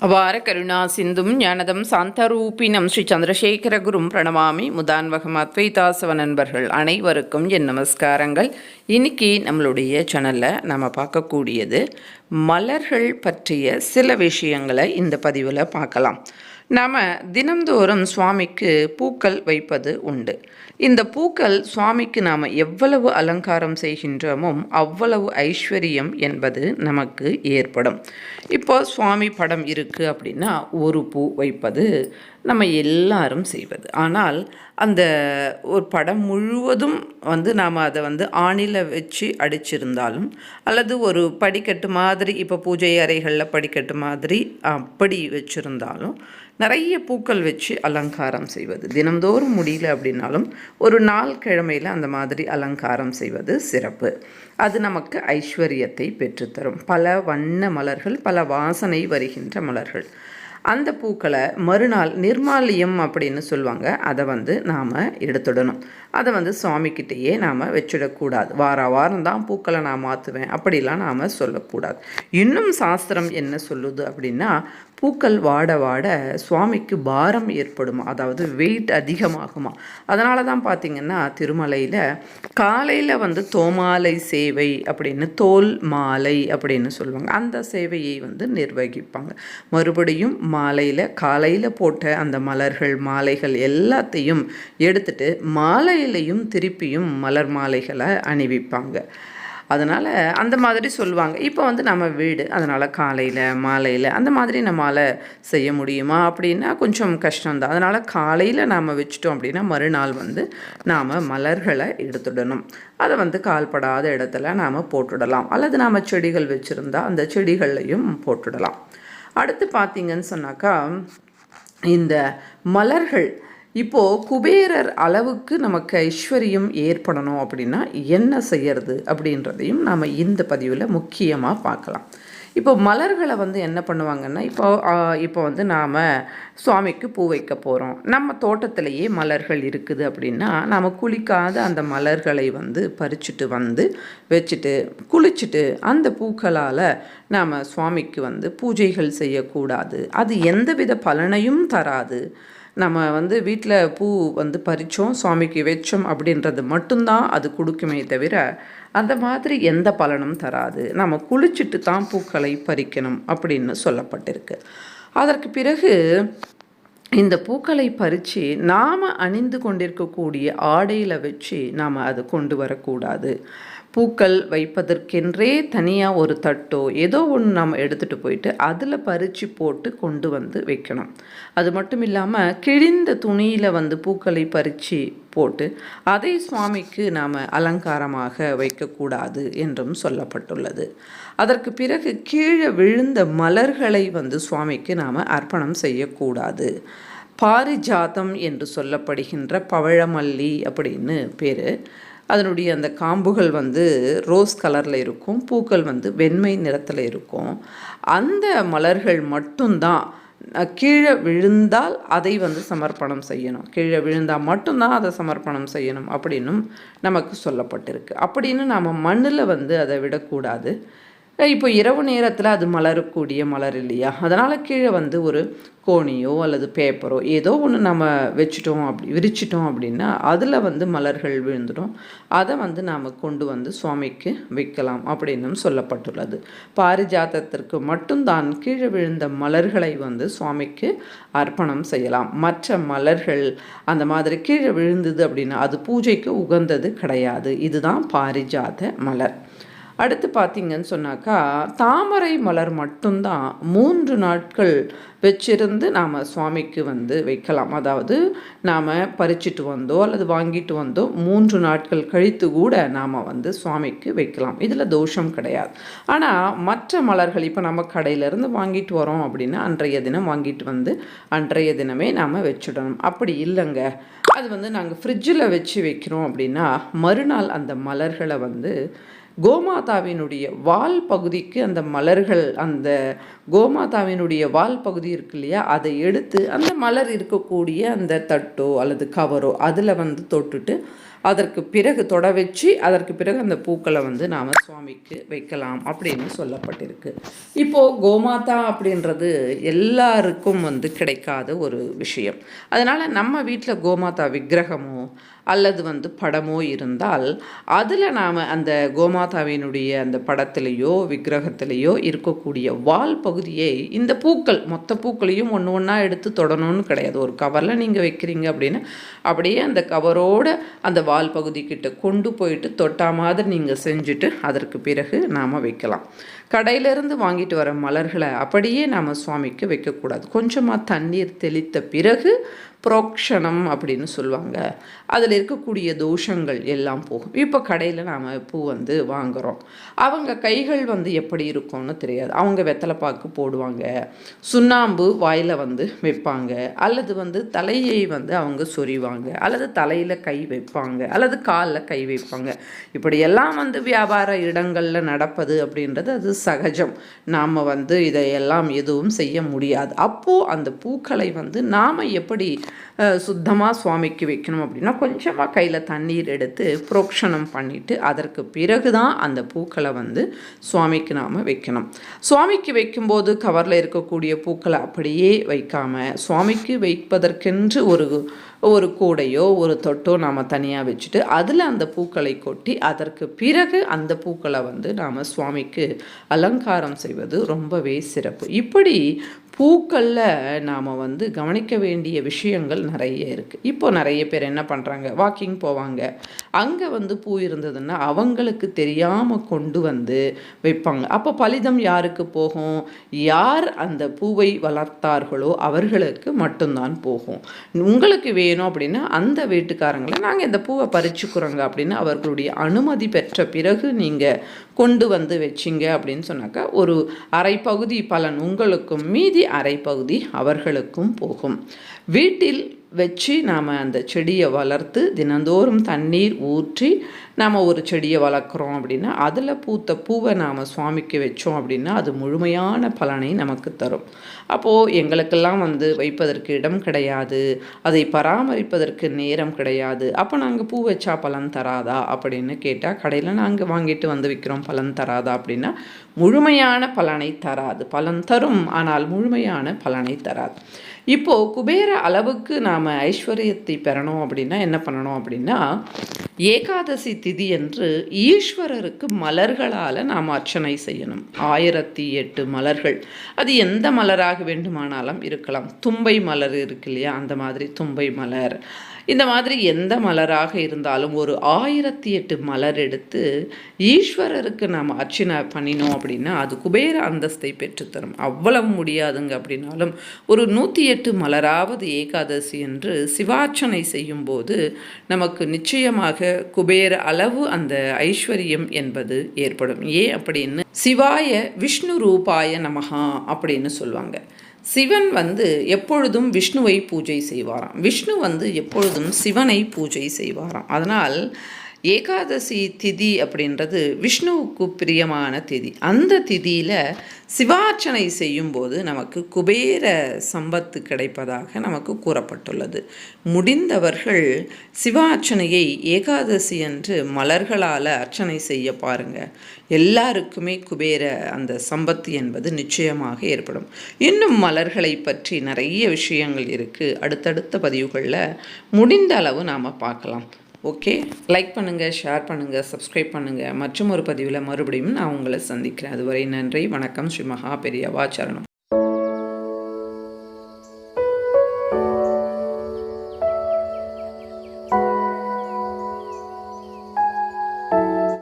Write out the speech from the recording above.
அபார கருணா சிந்தும் ஞானதம் சாந்தரூபினம் ஸ்ரீ சந்திரசேகரகுரும் பிரணமாமி முதான்வகம் அத்வைதாசவ நண்பர்கள் அனைவருக்கும் என் நமஸ்காரங்கள். இன்னைக்கு நம்மளுடைய சேனலில் நம்ம பார்க்கக்கூடியது மலர்கள் பற்றிய சில விஷயங்களை இந்த பதிவில் பார்க்கலாம். நாம் தினந்தோறும் சுவாமிக்கு பூக்கள் வைப்பது உண்டு. இந்த பூக்கள் சுவாமிக்கு நாம் எவ்வளவு அலங்காரம் செய்கின்றோமோ அவ்வளவு ஐஸ்வர்யம் என்பது நமக்கு ஏற்படும். இப்போ சுவாமி படம் இருக்குது அப்படின்னா ஒரு பூ வைப்பது நம்ம எல்லாரும் செய்வது. ஆனால் அந்த ஒரு படம் முழுவதும் நாம் அதை ஆணியில் வச்சு அடிச்சிருந்தாலும் அல்லது ஒரு படிக்கட்டு மாதிரி, இப்போ பூஜை அறைகளில் படிக்கட்டு மாதிரி அப்படி வச்சுருந்தாலும் நிறைய பூக்கள் வச்சு அலங்காரம் செய்வது தினந்தோறும் முடியல அப்படின்னாலும் ஒரு நாள் கிழமையில் அந்த மாதிரி அலங்காரம் செய்வது சிறப்பு. அது நமக்கு ஐஸ்வர்யத்தை பெற்றுத்தரும். பல வண்ண மலர்கள், பல வாசனை வருகின்ற மலர்கள். அந்த பூக்களை மறுநாள் நிர்மாலியம் அப்படின்னு சொல்லுவாங்க. அதை நாம் எடுத்துடணும். அதை சுவாமிக்கிட்டேயே நாம் வச்சிடக்கூடாது. வாரம் தான் பூக்களை நான் மாற்றுவேன் அப்படிலாம் நாம் சொல்லக்கூடாது. இன்னும் சாஸ்திரம் என்ன சொல்லுது அப்படின்னா, பூக்கள் வாட வாட சுவாமிக்கு பாரம் ஏற்படுமா, அதாவது வெயிட் அதிகமாகுமா. அதனால தான் பார்த்திங்கன்னா திருமலையில் காலையில் தோமாலை சேவை அப்படின்னு, தோல் மாலை அப்படின்னு சொல்லுவாங்க. அந்த சேவையை நிர்வகிப்பாங்க. மறுபடியும் மாலையில் காலையில் போட்ட அந்த மலர்கள் மாலைகள் எல்லாத்தையும் எடுத்துட்டு மாலையிலையும் திருப்பியும் மலர் மாலைகளை அணிவிப்பாங்க. அதனால் அந்த மாதிரி சொல்லுவாங்க. இப்போ நம்ம வீடு, அதனால் காலையில் மாலையில் அந்த மாதிரி நம்மளால் செய்ய முடியுமா அப்படின்னா கொஞ்சம் கஷ்டம்தான். அதனால் காலையில் நாம் வச்சிட்டோம் அப்படின்னா மறுநாள் நாம் மலர்களை எடுத்துடணும். அதை கால்படாத இடத்துல நாம் போட்டுடலாம். அல்லது நாம் செடிகள் வச்சுருந்தா அந்த செடிகள்லையும் போட்டுடலாம். அடுத்து பார்த்திங்கன்னு சொன்னாக்கா, இந்த மலர்கள் இப்போது குபேரர் அளவுக்கு நமக்கு ஐஸ்வர்யம் ஏற்படணும் அப்படின்னா என்ன செய்யறது அப்படின்றதையும் நாம் இந்த பதிவில் முக்கியமாக பார்க்கலாம். இப்போ மலர்களை என்ன பண்ணுவாங்கன்னா, இப்போ நாம் சுவாமிக்கு பூ வைக்க போகிறோம். நம்ம தோட்டத்திலேயே மலர்கள் இருக்குது அப்படின்னா நாம் குளிக்காத அந்த மலர்களை பறிச்சுட்டு வச்சுட்டு குளிச்சுட்டு அந்த பூக்களால் நாம் சுவாமிக்கு பூஜைகள் செய்யக்கூடாது. அது எந்தவித பலனையும் தராது. நம்ம வீட்டில் பூ பறித்தோம் சுவாமிக்கு வச்சோம் அப்படின்றது மட்டும்தான் அது கொடுக்குமே தவிர அந்த மாதிரி எந்த பலனும் தராது. நம்ம குளிச்சுட்டு தான் பூக்களை பறிக்கணும் அப்படின்னு சொல்லப்பட்டிருக்கு. அதற்கு பிறகு இந்த பூக்களை பறித்து நாம் அணிந்து கொண்டிருக்கக்கூடிய ஆடையில் வச்சு நாம் அதை கொண்டு வரக்கூடாது. பூக்கள் வைப்பதற்கென்றே தனியாக ஒரு தட்டோ ஏதோ ஒன்று நம்ம எடுத்துகிட்டு போயிட்டு அதில் பறித்து போட்டு கொண்டு வைக்கணும். அது மட்டும் இல்லாமல் கிழிந்த துணியில் பூக்களை பறித்து போட்டு அதை சுவாமிக்கு நாம் அலங்காரமாக வைக்கக்கூடாது என்றும் சொல்லப்பட்டுள்ளது. அதற்கு பிறகு கீழே விழுந்த மலர்களை சுவாமிக்கு நாம் அர்ப்பணம் செய்யக்கூடாது. பாரிஜாதம் என்று சொல்லப்படுகின்ற பவழமல்லி அப்படின்னு பேர். அதனுடைய அந்த காம்புகள் ரோஸ் கலரில் இருக்கும், பூக்கள் வெண்மை நிறத்தில் இருக்கும். அந்த மலர்கள் மட்டும்தான் கீழே விழுந்தால் அதை சமர்ப்பணம் செய்யணும். கீழே விழுந்தால் மட்டும்தான் அதை சமர்ப்பணம் செய்யணும் அப்படின்னும் நமக்கு சொல்லப்பட்டிருக்கு. அப்படின்னு நாம் மண்ணில் அதை விடக்கூடாது. இப்போ இரவு நேரத்தில் அது மலரக்கூடிய மலர் இல்லையா, அதனால் கீழே ஒரு கோணியோ அல்லது பேப்பரோ ஏதோ ஒன்று நம்ம வச்சுட்டோம், அப்படி விரிச்சிட்டோம் அப்படின்னா அதில் மலர்கள் விழுந்துடும். அதை நாம் கொண்டு சுவாமிக்கு வைக்கலாம் அப்படின்னும் சொல்லப்பட்டுள்ளது. பாரிஜாதத்திற்கு மட்டும்தான் கீழே விழுந்த மலர்களை சுவாமிக்கு அர்ப்பணம் செய்யலாம். மற்ற மலர்கள் அந்த மாதிரி கீழே விழுந்தது அப்படின்னா அது பூஜைக்கு உகந்தது கிடையாது. இதுதான் பாரிஜாத மலர். அடுத்து பார்த்திங்கன்னு சொன்னாக்கா, தாமரை மலர் மட்டும்தான் 3 நாட்கள் வச்சிருந்து நாம் சுவாமிக்கு வைக்கலாம். அதாவது நாம் பறிச்சிட்டு வந்தோ அல்லது வாங்கிட்டு வந்தோ 3 நாட்கள் கழித்து கூட நாம் சுவாமிக்கு வைக்கலாம். இதில் தோஷம் கிடையாது. ஆனால் மற்ற மலர்கள் இப்போ நம்ம கடையிலேருந்து வாங்கிட்டு வரோம் அப்படின்னா அன்றைய தினம் வாங்கிட்டு அன்றைய தினமே நாம் வச்சுடணும். அப்படி இல்லைங்க, அது நாங்கள் ஃப்ரிட்ஜில் வச்சு வைக்கிறோம் அப்படின்னா மறுநாள் அந்த மலர்களை கோமாதாவினுடைய வால் பகுதிக்கு அந்த மலர்கள், அந்த கோமாதாவினுடைய வால் பகுதி இருக்கு இல்லையா, அதை எடுத்து அந்த மலர் இருக்கக்கூடிய அந்த தட்டோ அல்லது கவரோ அதில் தொட்டுட்டு அதற்கு பிறகு தொட வச்சு அதற்கு பிறகு அந்த பூக்களை வந்து நாம் சுவாமிக்கு வைக்கலாம் அப்படின்னு சொல்லப்பட்டிருக்கு. இப்போது கோமாதா அப்படின்றது எல்லாருக்கும் வந்து கிடைக்காத ஒரு விஷயம். அதனால் நம்ம வீட்டில் கோமாதா விக்கிரகமோ அல்லது வந்து படமோ இருந்தால் அதில் நாம் அந்த கோமாதாவினுடைய அந்த படத்திலேயோ விக்கிரகத்திலேயோ இருக்கக்கூடிய வால் பகுதியை இந்த பூக்கள் மொத்த பூக்களையும் ஒன்று ஒன்றா எடுத்து தொடணும்னு கிடையாது. ஒரு கவரில் நீங்கள் வைக்கிறீங்க அப்படின்னா அப்படியே அந்த கவரோடு அந்த வால் பகுதிக்கிட்ட கொண்டு போயிட்டு தொட்டா மாதிரி நீங்கள் செஞ்சுட்டு அதற்கு பிறகு நாம் வைக்கலாம். கடையிலேருந்து வாங்கிட்டு வர மலர்களை அப்படியே நாம் சுவாமிக்கு வைக்கக்கூடாது. கொஞ்சமாக தண்ணீர் தெளித்த பிறகு புரோக்ஷணம் அப்படின்னு சொல்லுவாங்க. அதில் இருக்கக்கூடிய தோஷங்கள் எல்லாம் போகும். இப்போ கடையில் நாம் பூ வந்து வாங்குகிறோம், அவங்க கைகள் வந்து எப்படி இருக்கும்னு தெரியாது. அவங்க வெத்தலைப்பாக்கு போடுவாங்க, சுண்ணாம்பு வாயில் வந்து வைப்பாங்க, அல்லது வந்து தலையை வந்து அவங்க சொறிவாங்க, அல்லது தலையில் கை வைப்பாங்க, அல்லது காலில் கை வைப்பாங்க. இப்படியெல்லாம் வந்து வியாபார இடங்களில் நடப்பது அப்படின்றது அது சகஜம். நாம் வந்து இதையெல்லாம் எதுவும் செய்ய முடியாது. அப்போது அந்த பூக்களை வந்து நாம் எப்படி சுத்தமாக சுவாமிக்கு வைக்கணும் அப்படின்னா கொஞ்சமாக கையில் தண்ணீர் எடுத்து புரோக்ஷணம் பண்ணிவிட்டு அதற்கு பிறகு தான் அந்த பூக்களை வந்து சுவாமிக்கு நாம் வைக்கணும். சுவாமிக்கு வைக்கும்போது கவரில் இருக்கக்கூடிய பூக்களை அப்படியே வைக்காமல் சுவாமிக்கு வைப்பதற்கென்று ஒரு கூடையோ ஒரு தொட்டோ நாம் தனியாக வச்சுட்டு அதில் அந்த பூக்களை கொட்டி அதற்கு பிறகு அந்த பூக்களை வந்து நாம் சுவாமிக்கு அலங்காரம் செய்வது ரொம்பவே சிறப்பு. இப்படி பூக்களில் நாம் வந்து கவனிக்க வேண்டிய விஷயங்கள் நிறைய இருக்குது. இப்போ நிறைய பேர் என்ன பண்ணுறாங்க, வாக்கிங் போவாங்க, அங்கே வந்து பூ இருந்ததுன்னா அவங்களுக்கு தெரியாமல் கொண்டு வந்து வைப்பாங்க. அப்போ பலிதம் யாருக்கு போகும்? யார் அந்த பூவை வளர்த்தார்களோ அவர்களுக்கு மட்டும்தான் போகும். உங்களுக்கு வேணும் அப்படின்னா அந்த வீட்டுக்காரங்களை நாங்கள் இந்த பூவை பறிச்சுக்கிறோங்க அப்படின்னு அவர்களுடைய அனுமதி பெற்ற பிறகு நீங்கள் கொண்டு வந்து வச்சிங்க அப்படின்னு சொன்னாக்கா ஒரு அரை பகுதி பலன் உங்களுக்கும் மீதி அரை பகுதி அவர்களுக்கும் போகும். வீட்டில் வச்சு நாம் அந்த செடியை வளர்த்து தினந்தோறும் தண்ணீர் ஊற்றி நாம் ஒரு செடியை வளர்க்குறோம் அப்படின்னா அதில் பூத்த பூவை நாம் சுவாமிக்கு வச்சோம் அப்படின்னா அது முழுமையான பலனை நமக்கு தரும். அப்போது எங்களுக்கெல்லாம் வந்து வைப்பதற்கு இடம் கிடையாது, அதை பராமரிப்பதற்கு நேரம் கிடையாது, அப்போ நாங்கள் பூ வச்சா பலன் தராதா அப்படின்னு கேட்டால் கடையில் நாங்கள் வாங்கிட்டு வந்து விற்கிறோம், பலன் தராதா அப்படின்னா முழுமையான பலனை தராது. பலன் தரும், ஆனால் முழுமையான பலனை தராது. இப்போது குபேர அளவுக்கு நாம் ஐஸ்வர்யத்தை பெறணும் அப்படின்னா என்ன பண்ணணும் அப்படின்னா ஏகாதசி திதி என்று ஈஸ்வரருக்கு மலர்களால் நாம் அர்ச்சனை செய்யணும். 1008 மலர்கள், அது எந்த மலராக வேண்டுமானாலும் இருக்கலாம். தும்பை மலர் இருக்கு இல்லையா, அந்த மாதிரி தும்பை மலர், இந்த மாதிரி எந்த மலராக இருந்தாலும் ஒரு 1008 மலர் எடுத்து ஈஸ்வரருக்கு நாம் அர்ச்சனை பண்ணினோம் அப்படின்னா அது குபேர அந்தஸ்தை பெற்றுத்தரும். அவ்வளவு முடியாதுங்க அப்படின்னாலும் ஒரு 108 மலராவது ஏகாதசி என்று சிவார்ச்சனை செய்யும்போது நமக்கு நிச்சயமாக குபேர அளவு அந்த ஐஸ்வர்யம் என்பது ஏற்படும். ஏன் அப்படின்னு சிவாய விஷ்ணு ரூபாய நமஹா அப்படின்னு சொல்லுவாங்க. சிவன் வந்து எப்பொழுதும் விஷ்ணுவை பூஜை செய்வாராம், விஷ்ணு வந்து எப்பொழுதும் சிவனை பூஜை செய்வாராம். அதனால் ஏகாதசி திதி அப்படின்றது விஷ்ணுவுக்கு பிரியமான திதி. அந்த திதியில் சிவார்ச்சனை செய்யும்போது நமக்கு குபேர சம்பத்து கிடைப்பதாக நமக்கு கூறப்பட்டுள்ளது. முடிந்தவர்கள் சிவார்ச்சனையை ஏகாதசி அன்று மலர்களால் அர்ச்சனை செய்ய பாருங்கள். எல்லாருக்குமே குபேர அந்த சம்பத்து என்பது நிச்சயமாக ஏற்படும். இன்னும் மலர்களை பற்றி நிறைய விஷயங்கள் இருக்குது. அடுத்தடுத்த பதிவுகளில் முடிந்த அளவு நாம் பார்க்கலாம். ஓகே, லைக் பண்ணுங்கள், ஷேர் பண்ணுங்கள், சப்ஸ்கிரைப் பண்ணுங்கள். மற்றும் ஒரு பதிவில் மறுபடியும் நான் உங்களை சந்திக்கிறேன். அதுவரை நன்றி, வணக்கம். ஸ்ரீ மகா பெரியவா சரணம்.